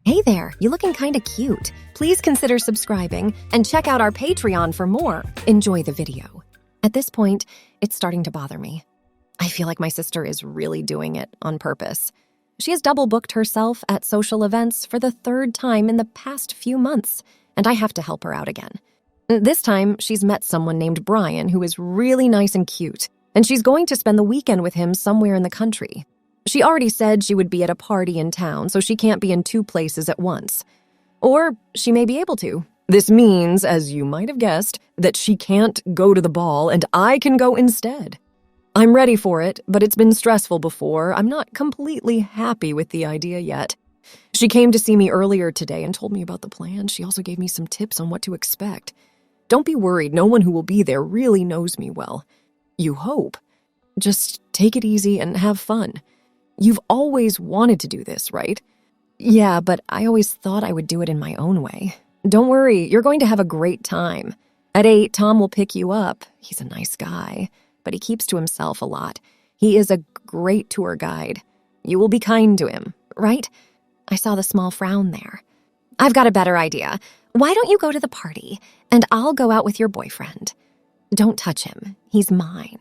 Hey there, you looking kinda cute. Please consider subscribing and check out our Patreon for more. Enjoy the video. At this point, it's starting to bother me. I feel like my sister is really doing it on purpose. She has double booked herself at social events for the third time in the past few months, and I have to help her out again. This time, she's met someone named Brian who is really nice and cute, and she's going to spend the weekend with him somewhere in the country. She already said she would be at a party in town, so she can't be in two places at once. Or she may be able to. This means, as you might have guessed, that she can't go to the ball and I can go instead. I'm ready for it, but it's been stressful before. I'm not completely happy with the idea yet. She came to see me earlier today and told me about the plan. She also gave me some tips on what to expect. Don't be worried, no one who will be there really knows me well. You hope. Just take it easy and have fun. You've always wanted to do this, right? Yeah, but I always thought I would do it in my own way. Don't worry, you're going to have a great time. At 8, Tom will pick you up. He's a nice guy, but he keeps to himself a lot. He is a great tour guide. You will be kind to him, right? I saw the small frown there. I've got a better idea. Why don't you go to the party, and I'll go out with your boyfriend? Don't touch him. He's mine.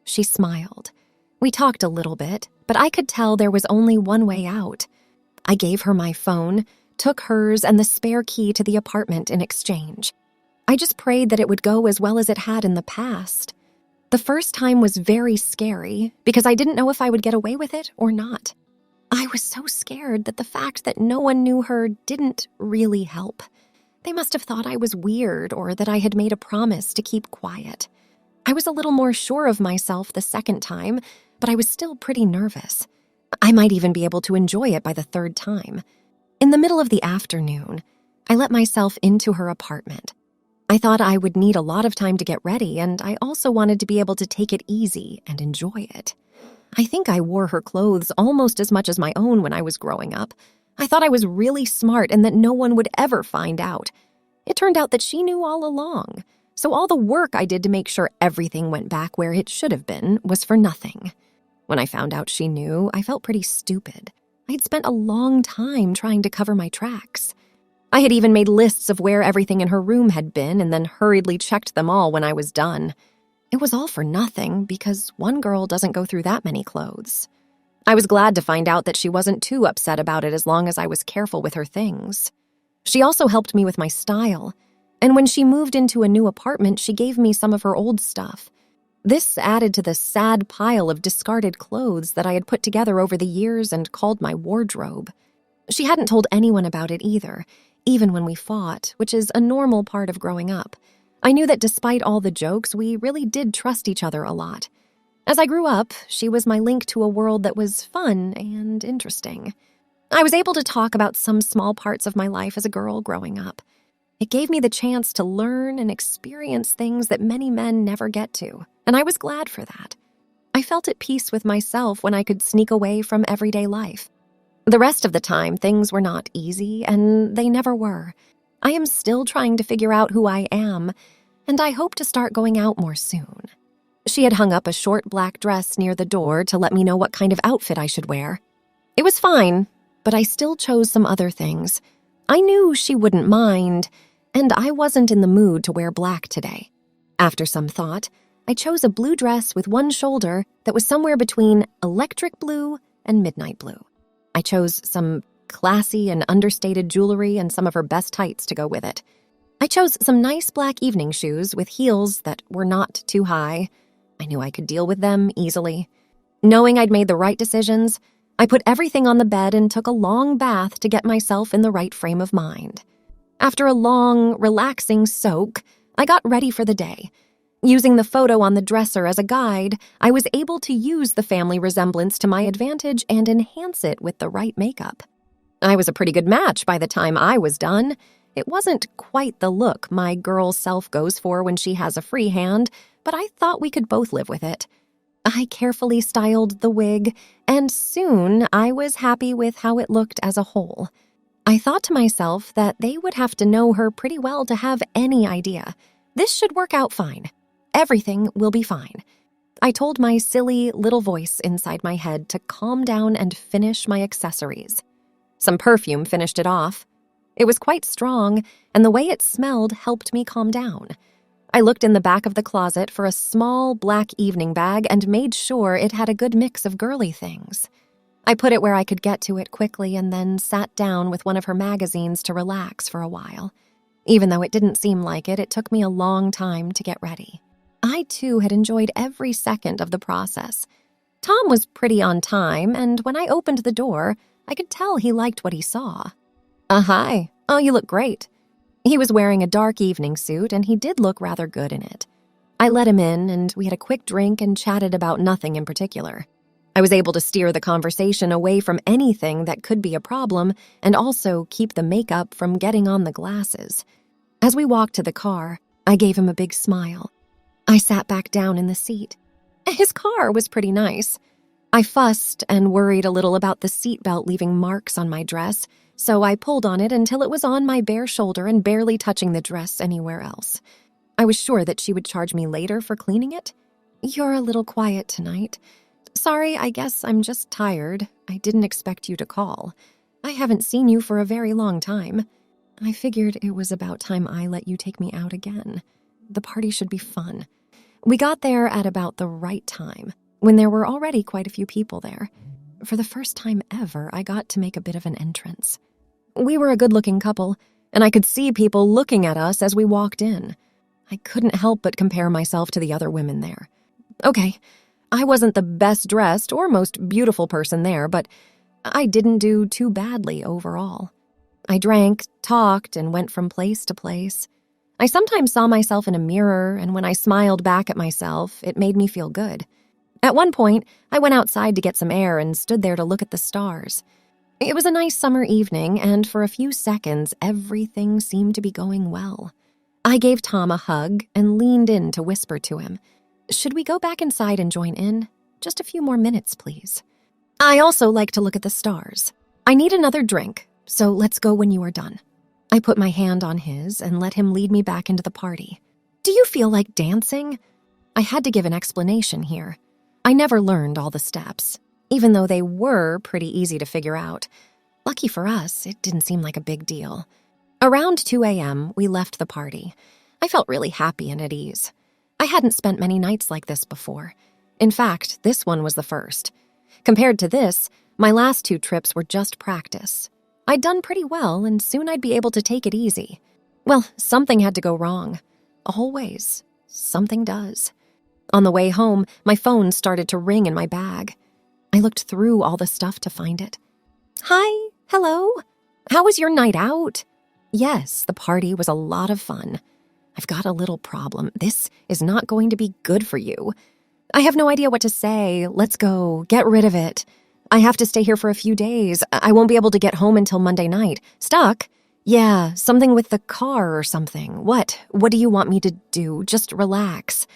She smiled. We talked a little bit, but I could tell there was only one way out. I gave her my phone, took hers and the spare key to the apartment in exchange. I just prayed that it would go as well as it had in the past. The first time was very scary because I didn't know if I would get away with it or not. I was so scared that the fact that no one knew her didn't really help. They must have thought I was weird or that I had made a promise to keep quiet. I was a little more sure of myself the second time, but I was still pretty nervous. I might even be able to enjoy it by the third time. In the middle of the afternoon, I let myself into her apartment. I thought I would need a lot of time to get ready, and I also wanted to be able to take it easy and enjoy it. I think I wore her clothes almost as much as my own when I was growing up. I thought I was really smart and that no one would ever find out. It turned out that she knew all along. So all the work I did to make sure everything went back where it should have been was for nothing. When I found out she knew, I felt pretty stupid. I'd spent a long time trying to cover my tracks. I had even made lists of where everything in her room had been and then hurriedly checked them all when I was done. It was all for nothing because one girl doesn't go through that many clothes. I was glad to find out that she wasn't too upset about it as long as I was careful with her things. She also helped me with my style. And when she moved into a new apartment, she gave me some of her old stuff. This added to the sad pile of discarded clothes that I had put together over the years and called my wardrobe. She hadn't told anyone about it either, even when we fought, which is a normal part of growing up. I knew that despite all the jokes, we really did trust each other a lot. As I grew up, she was my link to a world that was fun and interesting. I was able to talk about some small parts of my life as a girl growing up. It gave me the chance to learn and experience things that many men never get to, and I was glad for that. I felt at peace with myself when I could sneak away from everyday life. The rest of the time, things were not easy, and they never were. I am still trying to figure out who I am, and I hope to start going out more soon. She had hung up a short black dress near the door to let me know what kind of outfit I should wear. It was fine, but I still chose some other things. I knew she wouldn't mind, and I wasn't in the mood to wear black today. After some thought, I chose a blue dress with one shoulder that was somewhere between electric blue and midnight blue. I chose some classy and understated jewelry and some of her best tights to go with it. I chose some nice black evening shoes with heels that were not too high. I knew I could deal with them easily. Knowing I'd made the right decisions, I put everything on the bed and took a long bath to get myself in the right frame of mind. After a long, relaxing soak, I got ready for the day. Using the photo on the dresser as a guide, I was able to use the family resemblance to my advantage and enhance it with the right makeup. I was a pretty good match by the time I was done. It wasn't quite the look my girl self goes for when she has a free hand, but I thought we could both live with it. I carefully styled the wig, and soon I was happy with how it looked as a whole. I thought to myself that they would have to know her pretty well to have any idea. This should work out fine. Everything will be fine. I told my silly little voice inside my head to calm down and finish my accessories. Some perfume finished it off. It was quite strong, and the way it smelled helped me calm down. I looked in the back of the closet for a small black evening bag and made sure it had a good mix of girly things. I put it where I could get to it quickly and then sat down with one of her magazines to relax for a while. Even though it didn't seem like it, it took me a long time to get ready. I, too, had enjoyed every second of the process. Tom was pretty on time, and when I opened the door, I could tell he liked what he saw. Hi. Oh, you look great. He was wearing a dark evening suit, and he did look rather good in it. I let him in, and we had a quick drink and chatted about nothing in particular. I was able to steer the conversation away from anything that could be a problem and also keep the makeup from getting on the glasses. As we walked to the car, I gave him a big smile. I sat back down in the seat. His car was pretty nice. I fussed and worried a little about the seatbelt leaving marks on my dress, so I pulled on it until it was on my bare shoulder and barely touching the dress anywhere else. I was sure that she would charge me later for cleaning it. You're a little quiet tonight. Sorry, I guess I'm just tired. I didn't expect you to call. I haven't seen you for a very long time. I figured it was about time I let you take me out again. The party should be fun. We got there at about the right time, when there were already quite a few people there. For the first time ever, I got to make a bit of an entrance. We were a good-looking couple, and I could see people looking at us as we walked in. I couldn't help but compare myself to the other women there. Okay, I wasn't the best dressed or most beautiful person there, but I didn't do too badly overall. I drank, talked, and went from place to place. I sometimes saw myself in a mirror, and when I smiled back at myself, it made me feel good. At one point, I went outside to get some air and stood there to look at the stars. It was a nice summer evening, and for a few seconds, everything seemed to be going well. I gave Tom a hug and leaned in to whisper to him, "Should we go back inside and join in? Just a few more minutes, please. I also like to look at the stars. I need another drink, so let's go when you are done." I put my hand on his and let him lead me back into the party. "Do you feel like dancing?" I had to give an explanation here. I never learned all the steps, even though they were pretty easy to figure out. Lucky for us, it didn't seem like a big deal. Around 2 a.m., we left the party. I felt really happy and at ease. I hadn't spent many nights like this before. In fact, this one was the first. Compared to this, my last 2 trips were just practice. I'd done pretty well, and soon I'd be able to take it easy. Well, something had to go wrong. Always. Something does. On the way home, my phone started to ring in my bag. I looked through all the stuff to find it. "Hi, hello. How was your night out?" Yes, the party was a lot of fun. "I've got a little problem. This is not going to be good for you." "I have no idea what to say. Let's go. Get rid of it. I have to stay here for a few days. I won't be able to get home until Monday night. Stuck? Yeah, something with the car or something. What? What do you want me to do? Just relax.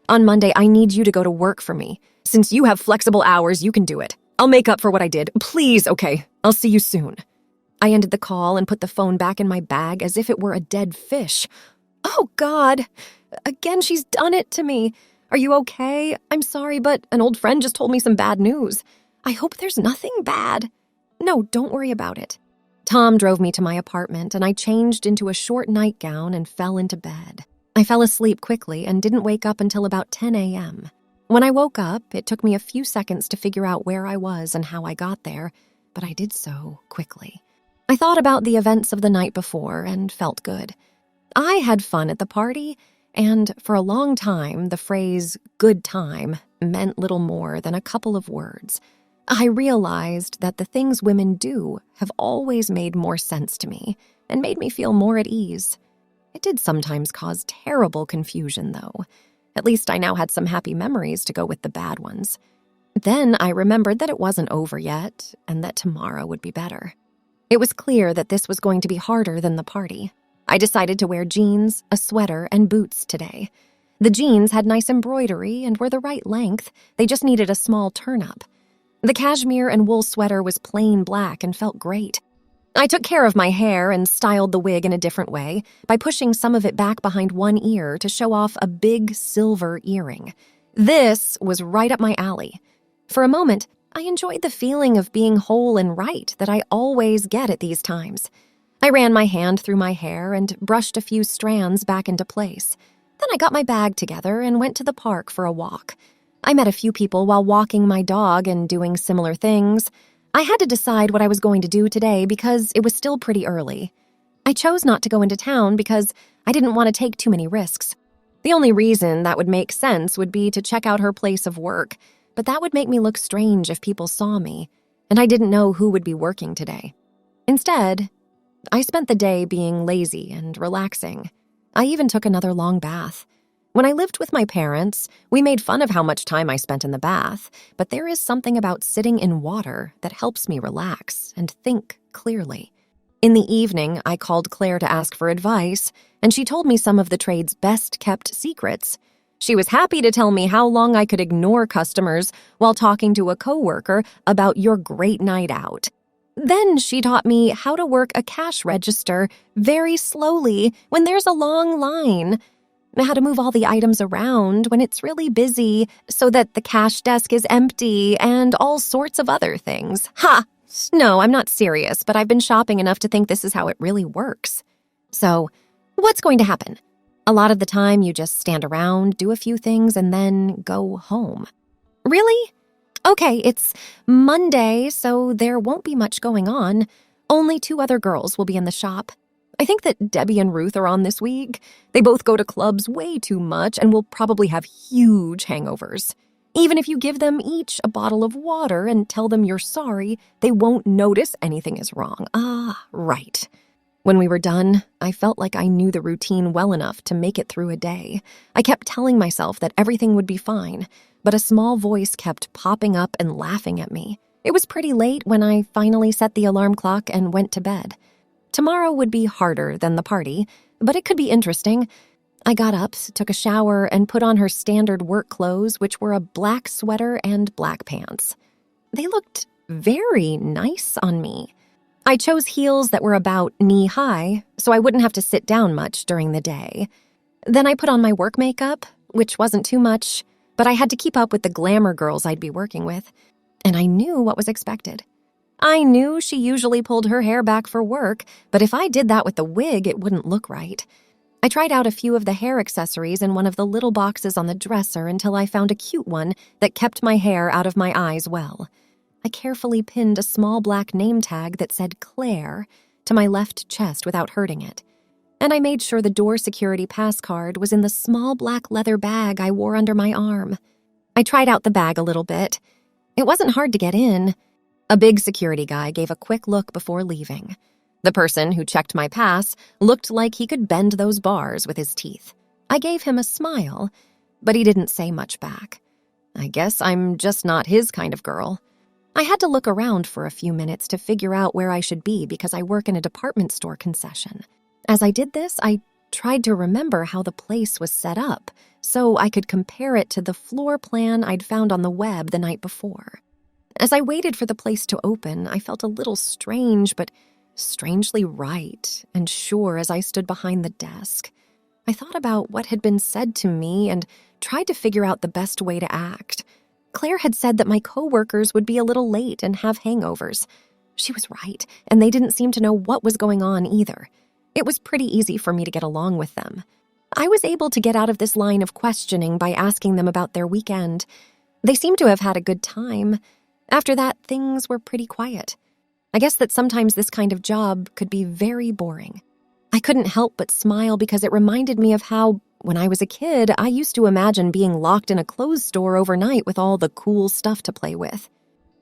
On Monday, I need you to go to work for me. Since you have flexible hours, you can do it. I'll make up for what I did. Please, okay. I'll see you soon." I ended the call and put the phone back in my bag as if it were a dead fish. Oh, God. Again, she's done it to me. "Are you okay? I'm sorry, but an old friend just told me some bad news. I hope there's nothing bad." "No, don't worry about it." Tom drove me to my apartment, and I changed into a short nightgown and fell into bed. I fell asleep quickly and didn't wake up until about 10 a.m. When I woke up, it took me a few seconds to figure out where I was and how I got there, but I did so quickly. I thought about the events of the night before and felt good. I had fun at the party, and for a long time, the phrase "good time" meant little more than a couple of words. I realized that the things women do have always made more sense to me and made me feel more at ease. It did sometimes cause terrible confusion, though. At least I now had some happy memories to go with the bad ones. Then I remembered that it wasn't over yet and that tomorrow would be better. It was clear that this was going to be harder than the party. I decided to wear jeans, a sweater, and boots today. The jeans had nice embroidery and were the right length. They just needed a small turn-up. The cashmere and wool sweater was plain black and felt great. I took care of my hair and styled the wig in a different way by pushing some of it back behind one ear to show off a big silver earring. This was right up my alley. For a moment, I enjoyed the feeling of being whole and right that I always get at these times. I ran my hand through my hair and brushed a few strands back into place. Then I got my bag together and went to the park for a walk. I met a few people while walking my dog and doing similar things. I had to decide what I was going to do today because it was still pretty early. I chose not to go into town because I didn't want to take too many risks. The only reason that would make sense would be to check out her place of work, but that would make me look strange if people saw me, and I didn't know who would be working today. Instead, I spent the day being lazy and relaxing. I even took another long bath. When I lived with my parents, we made fun of how much time I spent in the bath, but there is something about sitting in water that helps me relax and think clearly. In the evening, I called Claire to ask for advice, and she told me some of the trade's best-kept secrets. She was happy to tell me how long I could ignore customers while talking to a coworker about your great night out. Then she taught me how to work a cash register very slowly when there's a long line, how to move all the items around when it's really busy so that the cash desk is empty, and all sorts of other things. Ha! No, I'm not serious, but I've been shopping enough to think this is how it really works. So, what's going to happen? A lot of the time, you just stand around, do a few things, and then go home. Really? Okay, it's Monday, so there won't be much going on. Only 2 other girls will be in the shop. I think that Debbie and Ruth are on this week. They both go to clubs way too much and will probably have huge hangovers. Even if you give them each a bottle of water and tell them you're sorry, they won't notice anything is wrong. Ah, right. When we were done, I felt like I knew the routine well enough to make it through a day. I kept telling myself that everything would be fine, but a small voice kept popping up and laughing at me. It was pretty late when I finally set the alarm clock and went to bed. Tomorrow would be harder than the party, but it could be interesting. I got up, took a shower, and put on her standard work clothes, which were a black sweater and black pants. They looked very nice on me. I chose heels that were about knee-high, so I wouldn't have to sit down much during the day. Then I put on my work makeup, which wasn't too much, but I had to keep up with the glamour girls I'd be working with, and I knew what was expected. I knew she usually pulled her hair back for work, but if I did that with the wig, it wouldn't look right. I tried out a few of the hair accessories in one of the little boxes on the dresser until I found a cute one that kept my hair out of my eyes well. I carefully pinned a small black name tag that said Claire to my left chest without hurting it. And I made sure the door security pass card was in the small black leather bag I wore under my arm. I tried out the bag a little bit. It wasn't hard to get in. A big security guy gave a quick look before leaving. The person who checked my pass looked like he could bend those bars with his teeth. I gave him a smile, but he didn't say much back. I guess I'm just not his kind of girl. I had to look around for a few minutes to figure out where I should be because I work in a department store concession. As I did this, I tried to remember how the place was set up so I could compare it to the floor plan I'd found on the web the night before. As I waited for the place to open, I felt a little strange, but strangely right and sure as I stood behind the desk. I thought about what had been said to me and tried to figure out the best way to act. Claire had said that my coworkers would be a little late and have hangovers. She was right, and they didn't seem to know what was going on either. It was pretty easy for me to get along with them. I was able to get out of this line of questioning by asking them about their weekend. They seemed to have had a good time. After that, things were pretty quiet. I guess that sometimes this kind of job could be very boring. I couldn't help but smile because it reminded me of how, when I was a kid, I used to imagine being locked in a clothes store overnight with all the cool stuff to play with.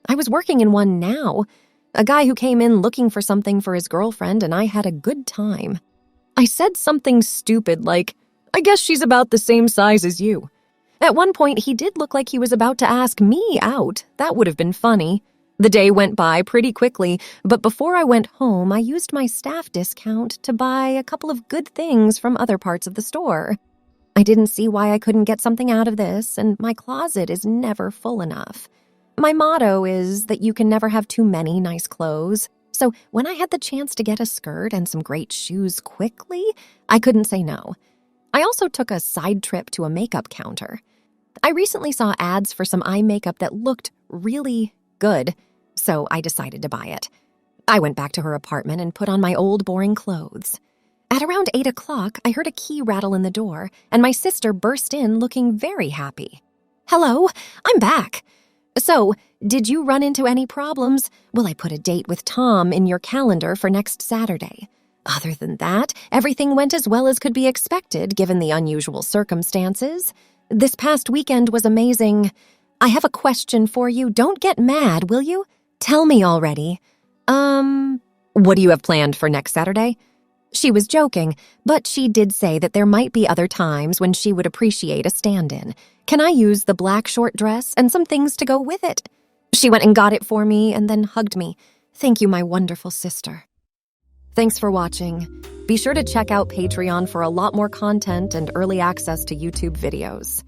I was working in one now, a guy who came in looking for something for his girlfriend, and I had a good time. I said something stupid like, "I guess she's about the same size as you." At one point, he did look like he was about to ask me out. That would have been funny. The day went by pretty quickly, but before I went home, I used my staff discount to buy a couple of good things from other parts of the store. I didn't see why I couldn't get something out of this, and my closet is never full enough. My motto is that you can never have too many nice clothes, so when I had the chance to get a skirt and some great shoes quickly, I couldn't say no. I also took a side trip to a makeup counter. I recently saw ads for some eye makeup that looked really good, so I decided to buy it. I went back to her apartment and put on my old boring clothes. At around 8 o'clock, I heard a key rattle in the door, and my sister burst in looking very happy. "Hello, I'm back. So, did you run into any problems? Well, I put a date with Tom in your calendar for next Saturday. Other than that, everything went as well as could be expected given the unusual circumstances. This past weekend was amazing. I have a question for you. Don't get mad, will you? Tell me already. What do you have planned for next Saturday?" She was joking, but she did say that there might be other times when she would appreciate a stand-in. Can I use the black short dress and some things to go with it? She went and got it for me and then hugged me. Thank you, my wonderful sister. Thanks for watching. Be sure to check out Patreon for a lot more content and early access to YouTube videos.